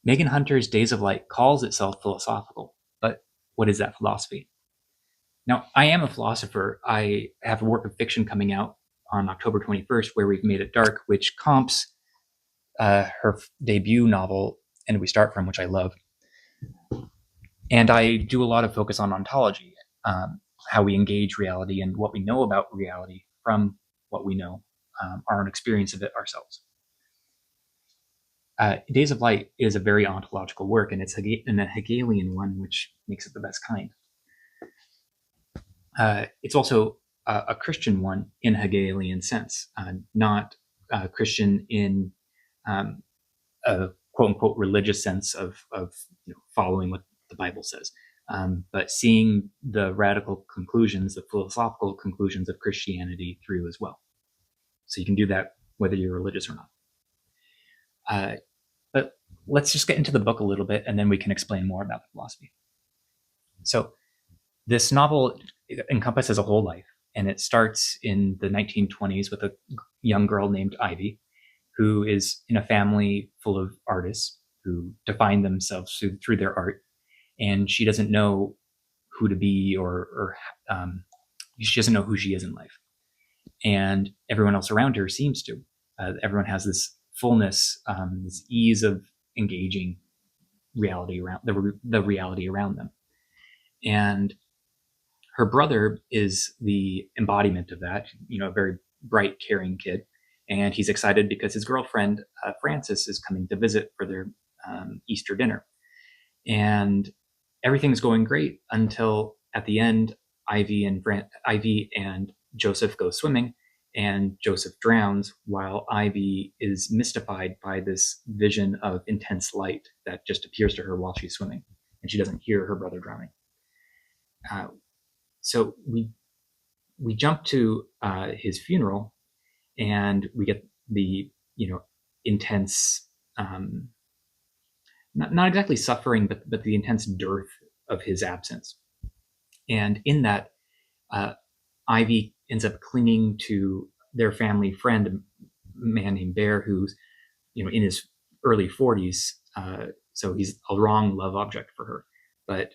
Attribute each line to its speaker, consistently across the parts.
Speaker 1: Megan Hunter's Days of Light calls itself philosophical, but what is that philosophy? Now, I am a philosopher. I have a work of fiction coming out on October 21st, Where We've Made It Dark, which comps her debut novel, And We Start From, which I love. And I do a lot of focus on ontology, how we engage reality and what we know about reality from what we know, our own experience of it ourselves. Days of Light is a very ontological work, and it's a Hegelian one, which makes it the best kind. It's also a Christian one in a Hegelian sense, not Christian in a quote unquote religious sense of following what the Bible says, but seeing the radical conclusions, the philosophical conclusions of Christianity through as well. So you can do that whether you're religious or not. But let's just get into the book a little bit, and then we can explain more about the philosophy. So this novel encompasses a whole life, and it starts in the 1920s with a young girl named Ivy, who is in a family full of artists who define themselves through their art, and she doesn't know who to be, or she doesn't know who she is in life. And everyone else around her seems to. Everyone has this fullness, this ease of engaging reality around the reality around them. And her brother is the embodiment of that, a very bright, caring kid. And he's excited because his girlfriend, Frances, is coming to visit for their Easter dinner. And everything's going great until at the end, Ivy and Joseph go swimming, and Joseph drowns while Ivy is mystified by this vision of intense light that just appears to her while she's swimming, and she doesn't hear her brother drowning. So we jump to his funeral, and we get the intense, not exactly suffering, but the intense dearth of his absence. And in that, Ivy ends up clinging to their family friend, a man named Bear, who's in his early 40s. So he's a wrong love object for her, but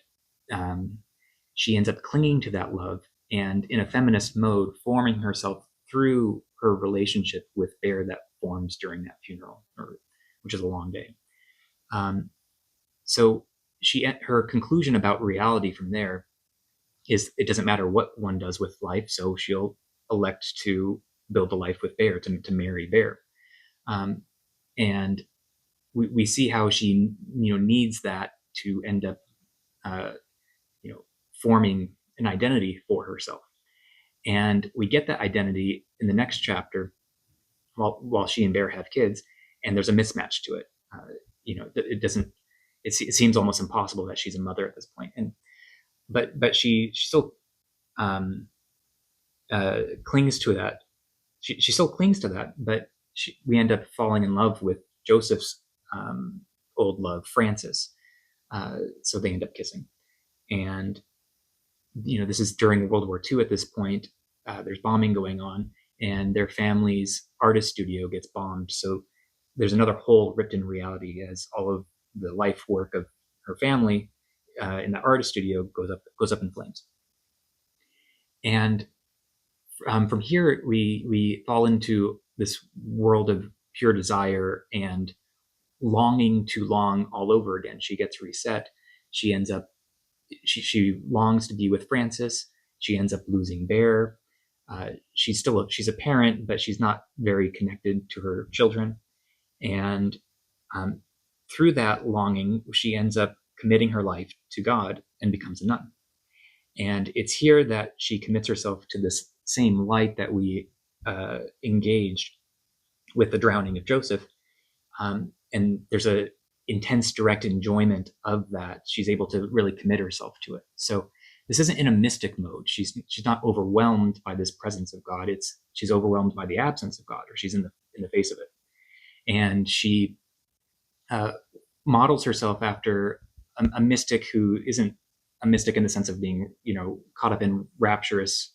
Speaker 1: she ends up clinging to that love, and in a feminist mode, forming herself through her relationship with Bear that forms during that funeral, which is a long day. So her conclusion about reality from there is it doesn't matter what one does with life, so she'll elect to build a life with Bear, to marry Bear. And we see how she needs that to end up forming an identity for herself. And we get that identity in the next chapter while she and Bear have kids, and there's a mismatch to it. It seems almost impossible that she's a mother at this point. But she still clings to that. She still clings to that, but we end up falling in love with Joseph's old love, Frances. So they end up kissing. And this is during World War II at this point. There's bombing going on, and their family's artist studio gets bombed. So there's another hole ripped in reality as all of the life work of her family in the artist studio goes up in flames. And from here, we fall into this world of pure desire and longing to long all over again. She gets reset. She ends up she longs to be with Frances. She ends up losing Bear. She's a parent, but she's not very connected to her children. And through that longing, she ends up committing her life to God and becomes a nun. And it's here that she commits herself to this same light that we engaged with the drowning of Joseph. And there's a intense direct enjoyment of that. She's able to really commit herself to it. So this isn't in a mystic mode. She's not overwhelmed by this presence of God. She's overwhelmed by the absence of God, or she's in the face of it. And she models herself after a mystic who isn't a mystic in the sense of being, caught up in rapturous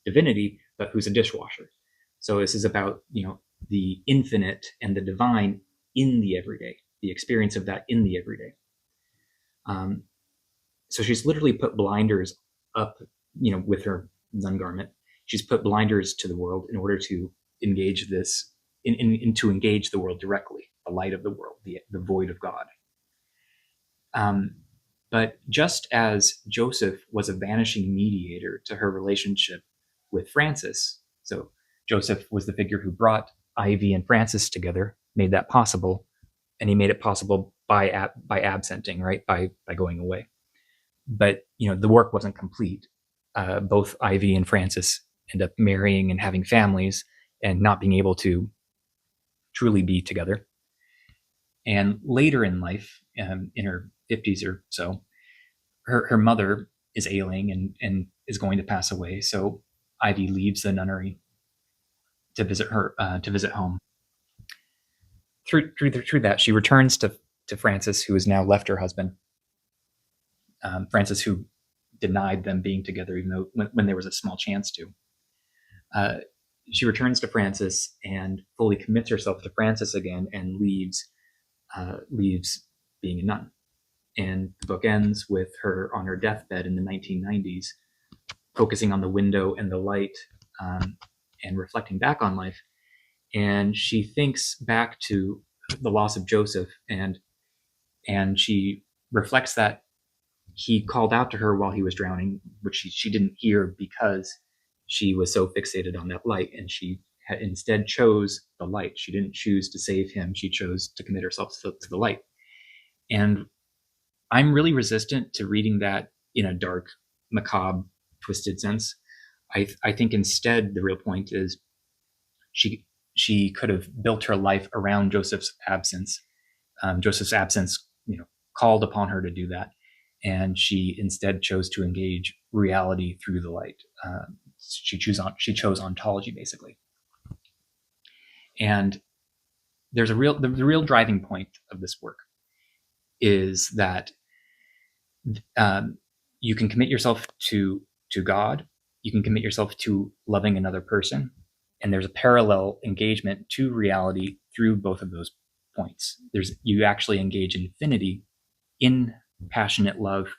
Speaker 1: divinity, but who's a dishwasher. So this is about, the infinite and the divine in the everyday. the experience of that in the everyday. So she's literally put blinders up, with her nun garment. She's put blinders to the world in order to engage this, to engage the world directly, the light of the world, the void of God. But just as Joseph was a vanishing mediator to her relationship with Francis, so Joseph was the figure who brought Ivy and Francis together, made that possible, and he made it possible by absenting, right, by going away. But the work wasn't complete. Both Ivy and Francis end up marrying and having families, and not being able to truly be together. And later in life, in her 50s or so, her mother is ailing and is going to pass away. So Ivy leaves the nunnery to visit home. Through that, she returns to Francis, who has now left her husband. Francis, who denied them being together, even though when there was a small chance to. She returns to Francis and fully commits herself to Francis again, and leaves being a nun. And the book ends with her on her deathbed in the 1990s, focusing on the window and the light, and reflecting back on life. And she thinks back to the loss of Joseph, and she reflects that he called out to her while he was drowning, which she didn't hear because she was so fixated on that light, and she instead chose the light. She didn't choose to save him. She chose to commit herself to the light. And I'm really resistant to reading that in a dark, macabre, twisted sense. I think instead the real point is she could have built her life around Joseph's absence. Joseph's absence, called upon her to do that, and she instead chose to engage reality through the light. She chose ontology, basically. And there's the real driving point of this work is that you can commit yourself to God, you can commit yourself to loving another person, and there's a parallel engagement to reality through both of those points. You actually engage infinity in passionate love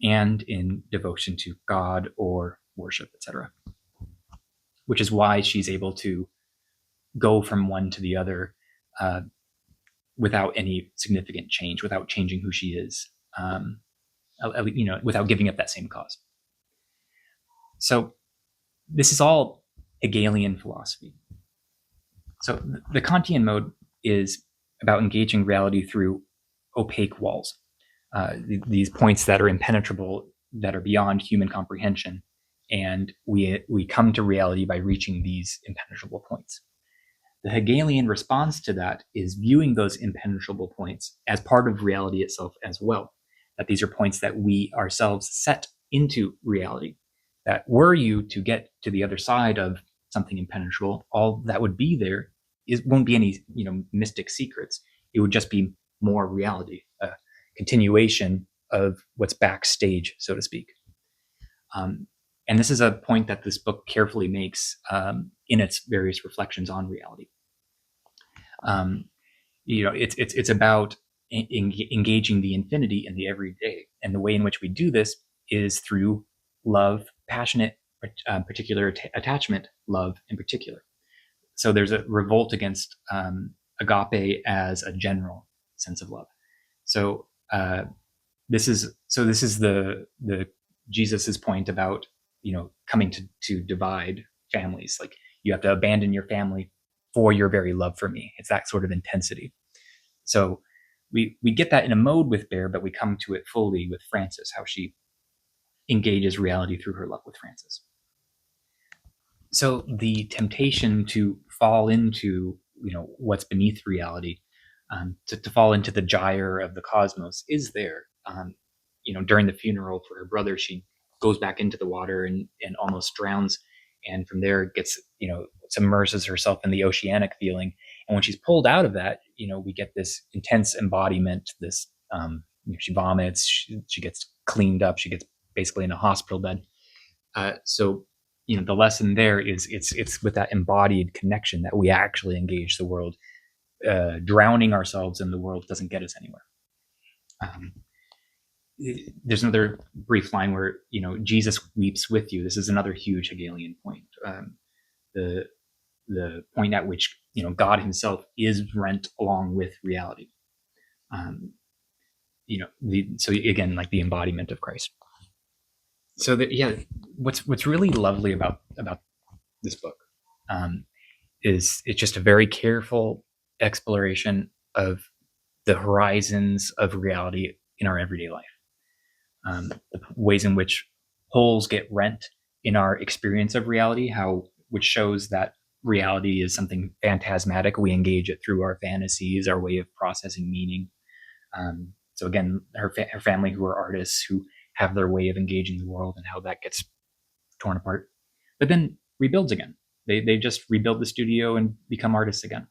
Speaker 1: and in devotion to God or worship, etc. Which is why she's able to go from one to the other without any significant change, without changing who she is, without giving up that same cause. So this is all Hegelian philosophy. So the Kantian mode is about engaging reality through opaque walls, these points that are impenetrable, that are beyond human comprehension, and we come to reality by reaching these impenetrable points. The Hegelian response to that is viewing those impenetrable points as part of reality itself as well, that these are points that we ourselves set into reality, that were you to get to the other side of something impenetrable, all that would be there won't be any mystic secrets. It would just be more reality, a continuation of what's backstage, so to speak. And this is a point that this book carefully makes in its various reflections on reality. It's about engaging the infinity in the everyday, and the way in which we do this is through love, passionate, particular attachment, love in particular. So there's a revolt against agape as a general sense of love. So this is the Jesus's point about coming to divide families. Like, you have to abandon your family for your very love for me. It's that sort of intensity. So we get that in a mode with Bear, but we come to it fully with Frances, how she engages reality through her love with Francis. So the temptation to fall into what's beneath reality, to fall into the gyre of the cosmos, is there. During the funeral for her brother, she goes back into the water and almost drowns, and from there gets submerges herself in the oceanic feeling. And when she's pulled out of that, we get this intense embodiment. This she vomits, she gets cleaned up, she gets basically in a hospital bed. So the lesson there is it's with that embodied connection that we actually engage the world drowning ourselves in the world doesn't get us anywhere. Um, there's another brief line where Jesus weeps with you. This is another huge Hegelian point. The point at which God Himself is rent along with reality. So again, like the embodiment of Christ. So that what's really lovely about this book is it's just a very careful exploration of the horizons of reality in our everyday life. The ways in which holes get rent in our experience of reality, which shows that reality is something phantasmatic. We engage it through our fantasies, our way of processing meaning. So again, her family, who are artists, who have their way of engaging the world, and how that gets torn apart, but then rebuilds again. They just rebuild the studio and become artists again.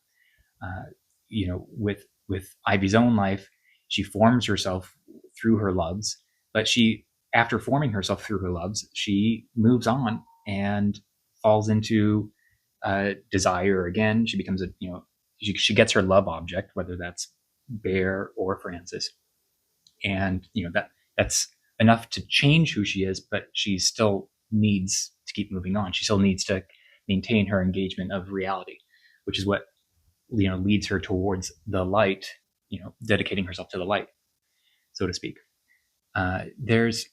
Speaker 1: With Ivy's own life, she forms herself through her loves, but after forming herself through her loves, she moves on and falls into desire again. She becomes she gets her love object, whether that's Bear or Francis, and that's enough to change who she is, but she still needs to keep moving on. She still needs to maintain her engagement of reality, which is what leads her towards the light, dedicating herself to the light, so to speak. There's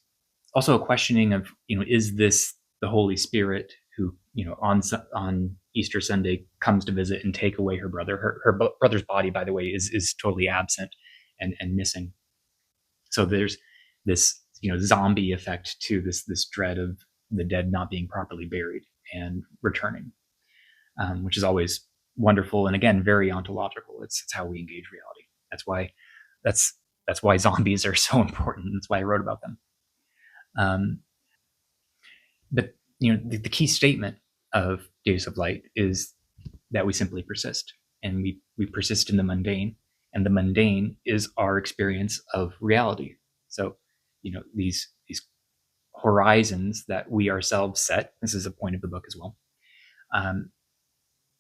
Speaker 1: also a questioning of, is this the Holy Spirit who, on Easter Sunday comes to visit and take away her brother? Her brother's body, by the way, is totally absent and missing. So there's this, zombie effect to this dread of the dead not being properly buried and returning, which is always wonderful and again very ontological. It's how we engage reality. That's why zombies are so important. That's why I wrote about them. But the key statement of Days of Light is that we simply persist, and we persist in the mundane, and the mundane is our experience of reality. So these horizons that we ourselves set. This is a point of the book as well.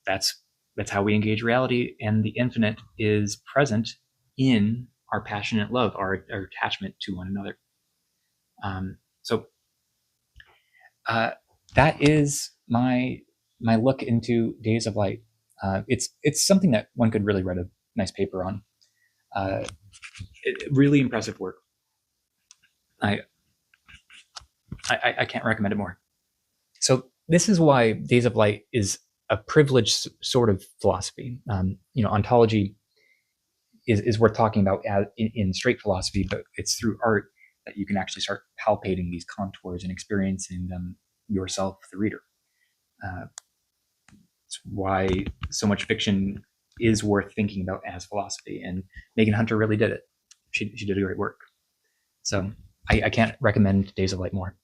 Speaker 1: That's how we engage reality, and the infinite is present in our passionate love, our attachment to one another. So that is my look into Days of Light. It's something that one could really write a nice paper on. Really impressive work. I can't recommend it more. So this is why Days of Light is a privileged sort of philosophy. Ontology is worth talking about in straight philosophy, but it's through art that you can actually start palpating these contours and experiencing them yourself, the reader. It's why so much fiction is worth thinking about as philosophy, and Megan Hunter really did it. She did a great work. So I can't recommend Days of Light more.